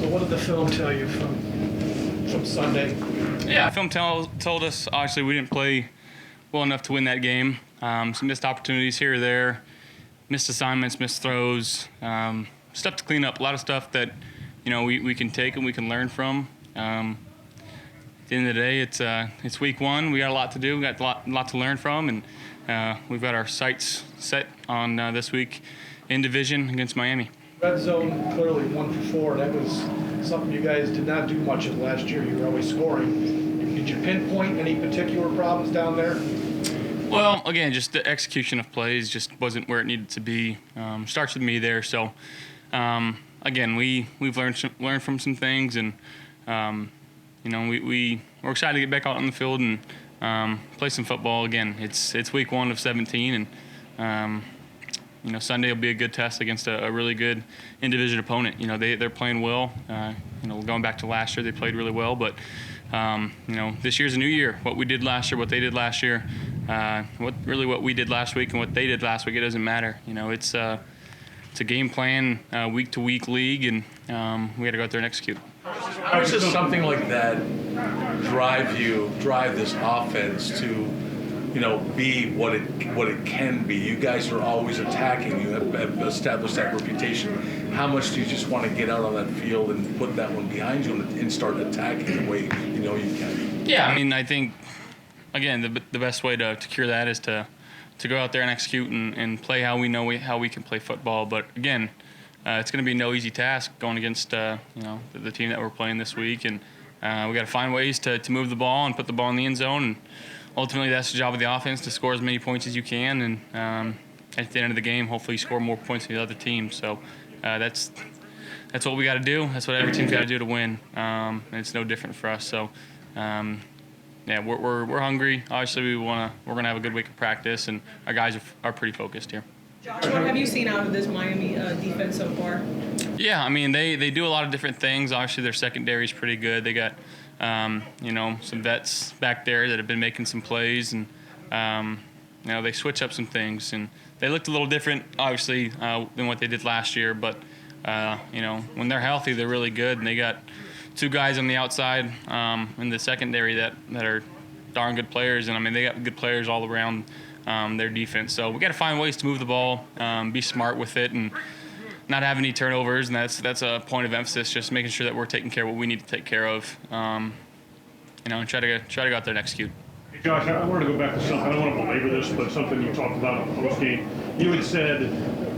So what did the film tell you from Sunday? Yeah, film told us obviously we didn't play well enough to win that game. Some missed opportunities here or there, missed assignments, missed throws, stuff to clean up. A lot of stuff that we can take and we can learn from. At the end of the day, it's week one. We got a lot to do. We got a lot to learn from, and we've got our sights set on this week in division against Miami. Red zone, clearly 1 for 4. That was something you guys did not do much of last year. You were always scoring. Did you pinpoint any particular problems down there? Well, again, just the execution of plays just wasn't where it needed to be. Starts with me there. So, again, we've learned from some things, and we're excited to get back out on the field and play some football again. It's week 1 of 17, and Sunday will be a good test against a really good in-division opponent. They're playing well. Going back to last year, they played really well. But this year's a new year. What we did last year, what they did last year, what we did last week and what they did last week, it doesn't matter. It's a game plan, week-to-week league, and we got to go out there and execute. How does something like that drive this offense to be what it can be? You guys are always attacking. You have established that reputation. How much do you just want to get out on that field and put that one behind you and start attacking the way you can? Yeah, I think, again, the best way to cure that is to go out there and execute and play how we know how we can play football. But again, it's going to be no easy task going against the team that we're playing this week, and we got to find ways to move the ball and put the ball in the end zone. And ultimately, that's the job of the offense, to score as many points as you can, and at the end of the game, hopefully you score more points than the other team. So that's what we got to do. That's what every team's got to do to win, and it's no different for us. So, we're hungry. Obviously, we're gonna have a good week of practice, and our guys are pretty focused here. Josh, what have you seen out of this Miami defense so far? Yeah, they do a lot of different things. Obviously, their secondary is pretty good. They got some vets back there that have been making some plays, and they switch up some things, and they looked a little different, obviously, than what they did last year. But when they're healthy, they're really good, and they got 2 guys on the outside in the secondary that are darn good players, and they got good players all around their defense. So we got to find ways to move the ball, be smart with it, and not have any turnovers, and that's a point of emphasis, just making sure that we're taking care of what we need to take care of, and try to go out there and execute. Hey Josh, I wanted to go back to something. I don't want to belabor this, but something you talked about in the post-game. You had said,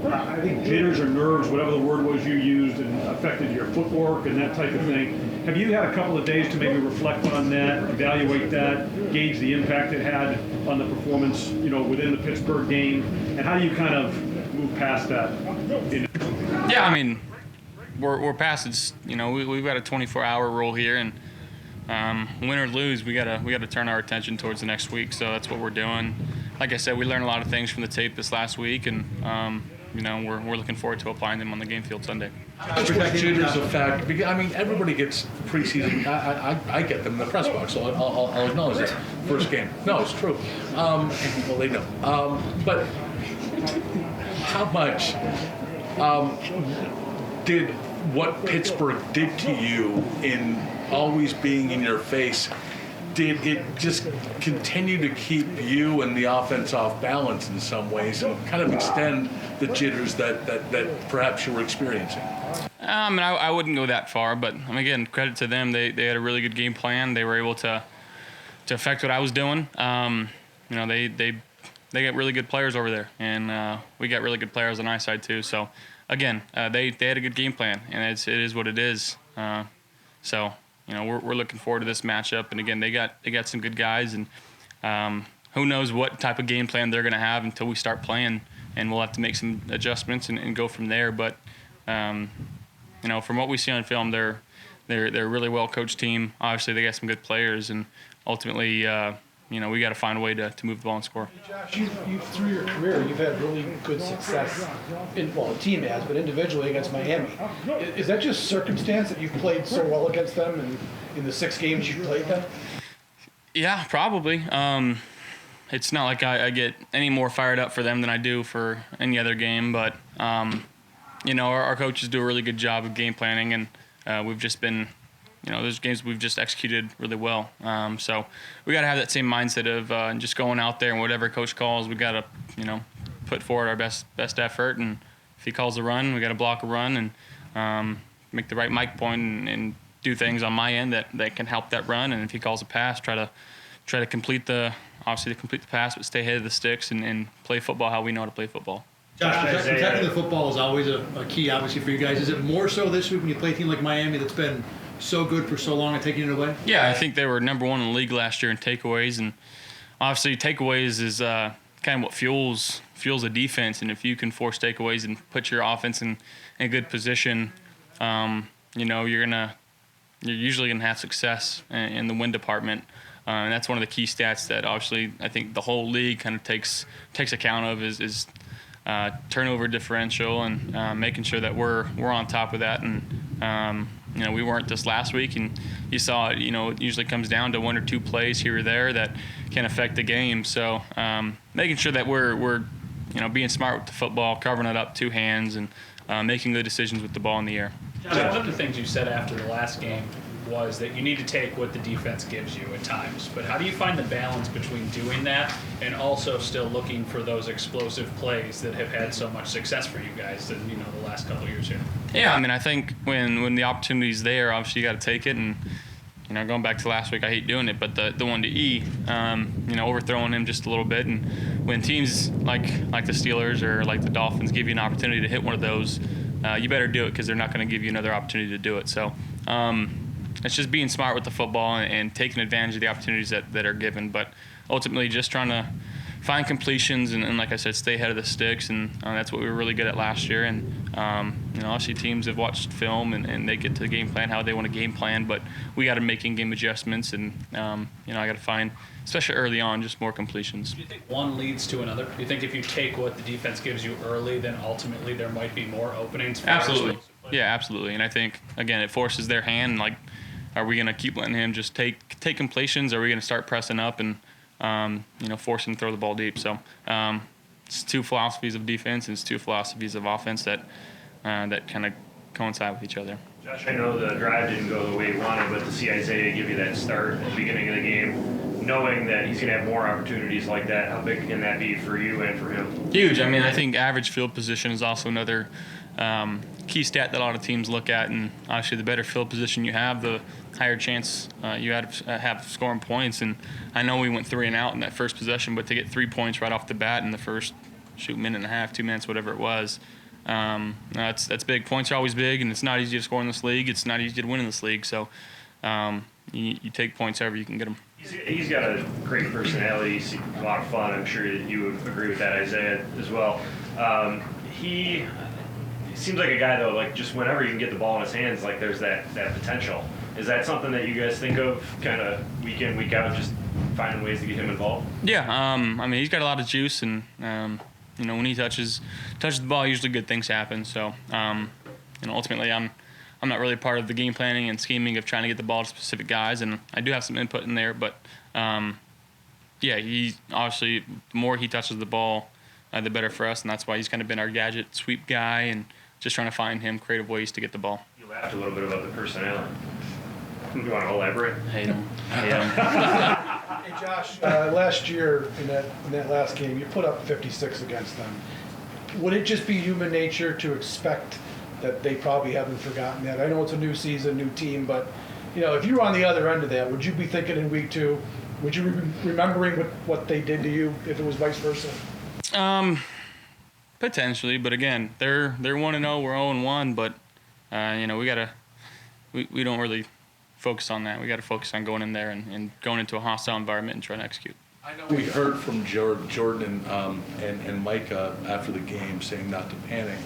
I think jitters or nerves, whatever the word was you used, and affected your footwork and that type of thing. Have you had a couple of days to maybe reflect on that, evaluate that, gauge the impact it had on the performance, within the Pittsburgh game, and how do you kind of move past that? Yeah, we're past it. We've got a 24-hour rule here, and win or lose, we gotta turn our attention towards the next week. So that's what we're doing. Like I said, we learned a lot of things from the tape this last week, and we're looking forward to applying them on the game field Sunday. Jitters a fact. Everybody gets preseason. I get them in the press box, so I'll acknowledge that. First game. No, it's true. Well, they know. But how much did what Pittsburgh did to you in always being in your face, did it just continue to keep you and the offense off balance in some ways and kind of extend the jitters that perhaps you were experiencing? I wouldn't go that far, but again, credit to them. They had a really good game plan. They were able to affect what I was doing. They got really good players over there, and we got really good players on our side too. So again, they had a good game plan, and it is what it is. We're looking forward to this matchup, and again, they got some good guys, and who knows what type of game plan they're going to have until we start playing, and we'll have to make some adjustments and go from there. But from what we see on film, they're a really well coached team. Obviously, they got some good players, and ultimately, we got to find a way to move the ball and score. Josh, you through your career, you've had really good success. The team has, but individually against Miami. Is that just circumstance that you've played so well against them and in the 6 games you played them? Yeah, probably. It's not like I get any more fired up for them than I do for any other game, but our coaches do a really good job of game planning, and we've just been, those games we've just executed really well. So we got to have that same mindset of just going out there and whatever coach calls, we got to, put forward our best effort. And if he calls a run, we got to block a run and make the right mic point and do things on my end that can help that run. And if he calls a pass, try to complete the pass, but stay ahead of the sticks and play football how we know how to play football. Josh, protecting the football is always a key, obviously, for you guys. Is it more so this week when you play a team like Miami that's been so good for so long and taking it away? Yeah, I think they were number one in the league last year in takeaways, and obviously takeaways is kind of what fuels a defense. And if you can force takeaways and put your offense in a good position, you're usually gonna have success in the win department. And that's one of the key stats that obviously I think the whole league kind of takes account of is turnover differential and making sure that we're on top of that. And we weren't this last week, and you saw it. It usually comes down to one or two plays here or there that can affect the game. So making sure that we're being smart with the football, covering it up two hands, and making good decisions with the ball in the air. One of the things you said after the last game was that you need to take what the defense gives you at times. But how do you find the balance between doing that and also still looking for those explosive plays that have had so much success for you guys in the last couple of years here? Yeah, I think when the opportunity's there, obviously you got to take it. And going back to last week, I hate doing it, but the one to E, overthrowing him just a little bit. And when teams like the Steelers or like the Dolphins give you an opportunity to hit one of those, you better do it because they're not going to give you another opportunity to do it. So it's just being smart with the football and taking advantage of the opportunities that are given. But ultimately just trying to find completions and like I said, stay ahead of the sticks. And that's what we were really good at last year. And, obviously teams have watched film and they get to the game plan how they want to game plan. But we got to make in-game adjustments. And, I got to find, especially early on, just more completions. Do you think one leads to another? Do you think if you take what the defense gives you early, then ultimately there might be more openings for Absolutely. Yeah, absolutely. And I think, again, it forces their hand. Like, are we going to keep letting him just take completions? Or are we going to start pressing up and, force him to throw the ball deep? So it's two philosophies of defense and it's two philosophies of offense that kind of coincide with each other. Josh, I know the drive didn't go the way you wanted, but to see Isaiah give you that start at the beginning of the game, knowing that he's going to have more opportunities like that, how big can that be for you and for him? Huge. I think average field position is also another key stat that a lot of teams look at, and obviously the better field position you have, the higher chance you have scoring points. And I know we went 3 and out in that first possession, but to get 3 points right off the bat in the first minute and a half, 2 minutes, whatever it was, that's big. Points are always big, and it's not easy to score in this league. It's not easy to win in this league. So you take points however you can get them. He's got a great personality. He's a lot of fun. I'm sure that you would agree with that, Isaiah, as well. He seems like a guy, though, like just whenever you can get the ball in his hands, like there's that potential. Is that something that you guys think of kind of week in, week out, just finding ways to get him involved? Yeah, he's got a lot of juice, and when he touches the ball, usually good things happen. So ultimately I'm not really part of the game planning and scheming of trying to get the ball to specific guys, and I do have some input in there, but he obviously the more he touches the ball, the better for us, and that's why he's kind of been our gadget sweep guy and just trying to find him creative ways to get the ball. You laughed a little bit about the personality. You want to elaborate? Hate him. Hey Josh, last year in that last game, you put up 56 against them. Would it just be human nature to expect that they probably haven't forgotten that? I know it's a new season, new team, but if you were on the other end of that, would you be thinking in week 2? Would you be remembering what they did to you if it was vice versa? Potentially, but again, they're 1-0, we're 0-1, but we don't really focus on that. We got to focus on going in there and going into a hostile environment and trying to execute. I know we heard from Jordan and Micah after the game saying not to panic.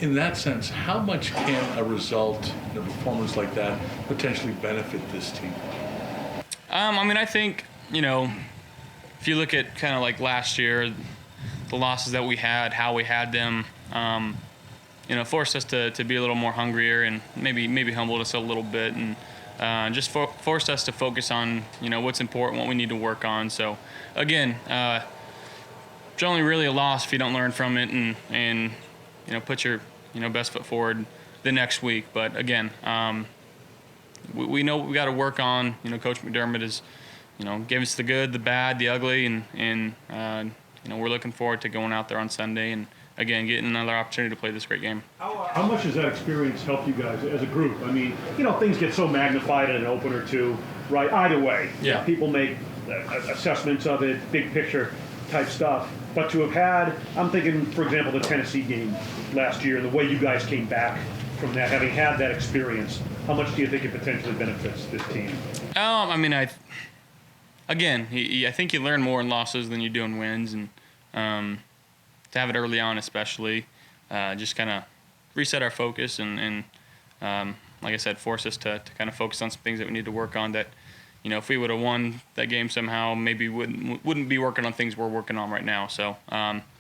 In that sense, how much can a result in a performance like that potentially benefit this team? I think, if you look at kind of like last year, the losses that we had, how we had them, forced us to be a little more hungrier and maybe humbled us a little bit and just forced us to focus on, what's important, what we need to work on. So, again, it's only really a loss if you don't learn from it and put your, best foot forward the next week. But again, we know what we got to work on. You know, Coach McDermott is, you know, gave us the good, the bad, the ugly, and you know, we're looking forward to going out there on Sunday and again getting another opportunity to play this great game. How much has that experience helped you guys as a group? I mean, you know, things get so magnified in an open or two, right? Either way, Yeah. People make assessments of it, big picture type stuff. But to have had, I'm thinking, for example, the Tennessee game last year, the way you guys came back from that, having had that experience, how much do you think it potentially benefits this team? I mean, I think you learn more in losses than you do in wins, and to have it early on, especially, just kind of reset our focus and like I said, force us to kind of focus on some things that we need to work on. That, you know, if we would have won that game somehow, maybe wouldn't be working on things we're working on right now. So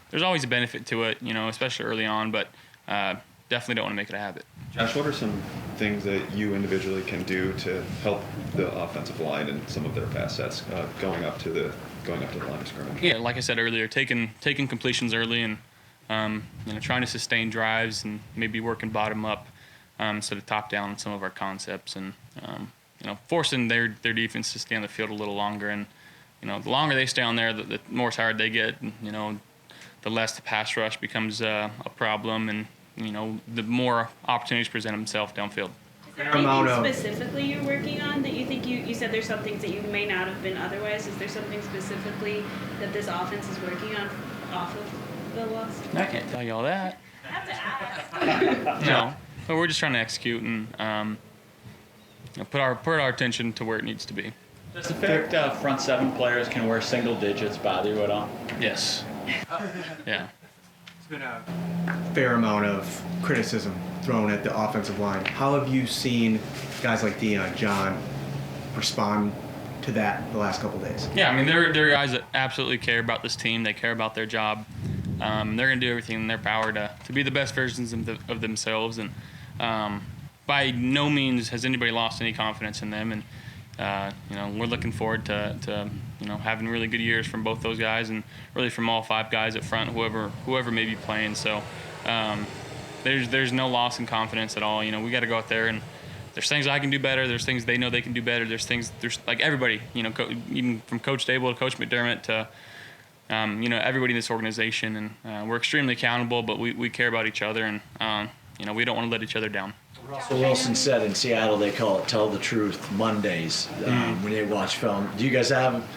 there's always a benefit to it, you know, especially early on, but definitely don't want to make it a habit. Josh, what are some things that you individually can do to help the offensive line and some of their pass sets going up to the line of scrimmage? Yeah, like I said earlier, taking completions early and you know, trying to sustain drives and maybe working bottom up instead of top down on some of our concepts, and you know, forcing their defense to stay on the field a little longer. And you know, the longer they stay on there, the more tired they get. And, you know, the less the pass rush becomes a problem, and you know, the more opportunities present themselves downfield. Is there anything specifically you're working on that you think you said there's some things that you may not have been otherwise? Is there something specifically that this offense is working on off of the loss? I can't tell you all that. I have to ask. No, but we're just trying to execute and you know, put our attention to where it needs to be. Does the fact front seven players can wear single digits bother you at all? Yes. Yeah. Been a fair amount of criticism thrown at the offensive line. How have you seen guys like Dion, John respond to that the last couple of days? Yeah, I mean, they're guys that absolutely care about this team. They care about their job. They're going to do everything in their power to be the best versions of themselves. And by no means has anybody lost any confidence in them. And you know, we're looking forward to you know, having really good years from both those guys, and really from all five guys up front, whoever may be playing. So there's no loss in confidence at all. You know, we got to go out there, and there's things I can do better. There's things they know they can do better. There's like everybody, you know, even from Coach Dable to Coach McDermott to you know, everybody in this organization, and we're extremely accountable, but we care about each other, and you know, we don't want to let each other down. Russell Wilson said in Seattle they call it "Tell the Truth" Mondays when they watch film. Do you guys have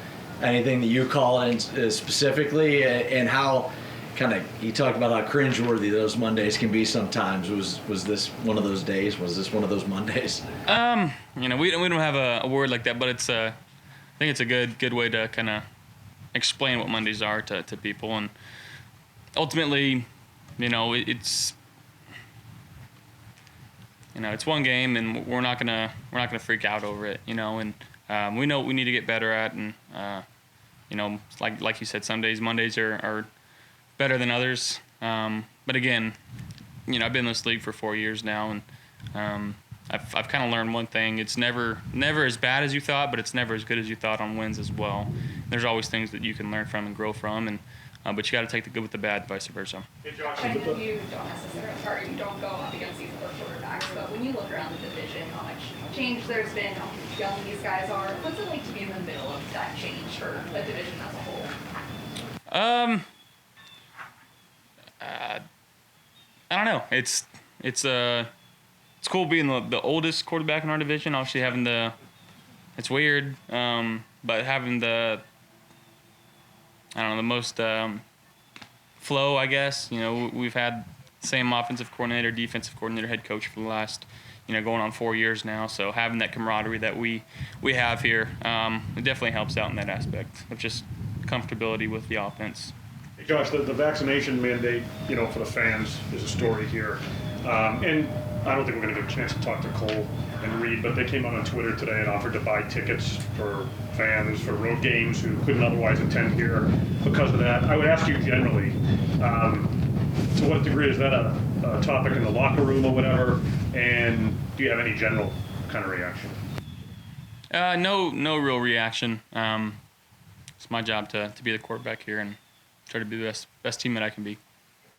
anything that you call it specifically, and how kind of you talked about how cringeworthy those Mondays can be sometimes? Was this one of those days? Was this one of those Mondays? You know, we don't have a word like that, but it's I think it's a good way to kind of explain what Mondays are to people, and ultimately, you know, it's. You know, it's one game, and we're not gonna freak out over it. You know, and we know what we need to get better at, and you know, like you said, some days, Mondays are better than others. But again, you know, I've been in this league for 4 years now, and I've kind of learned one thing: it's never as bad as you thought, but it's never as good as you thought on wins as well. There's always things that you can learn from and grow from, and but you got to take the good with the bad, vice versa. I know you don't necessarily, you don't go up against these four quarterbacks, but when you look around the division, how much change there's been, how young these guys are, what's it like to be in the middle of that change for the division as a whole? I don't know. It's cool being the oldest quarterback in our division. Obviously having it's weird, but having the most flow, I guess. You know, we've had the same offensive coordinator, defensive coordinator, head coach for the last, you know, going on 4 years now. So having that camaraderie that we have here, it definitely helps out in that aspect of just comfortability with the offense. Hey Josh, the vaccination mandate, you know, for the fans is a story here. And I don't think we're going to get a chance to talk to Cole and Reed, but they came out on Twitter today and offered to buy tickets for fans for road games who couldn't otherwise attend here because of that. I would ask you generally, to what degree is that a topic in the locker room or whatever, and do you have any general kind of reaction? No real reaction. It's my job to be the quarterback here and try to be the best teammate I can be.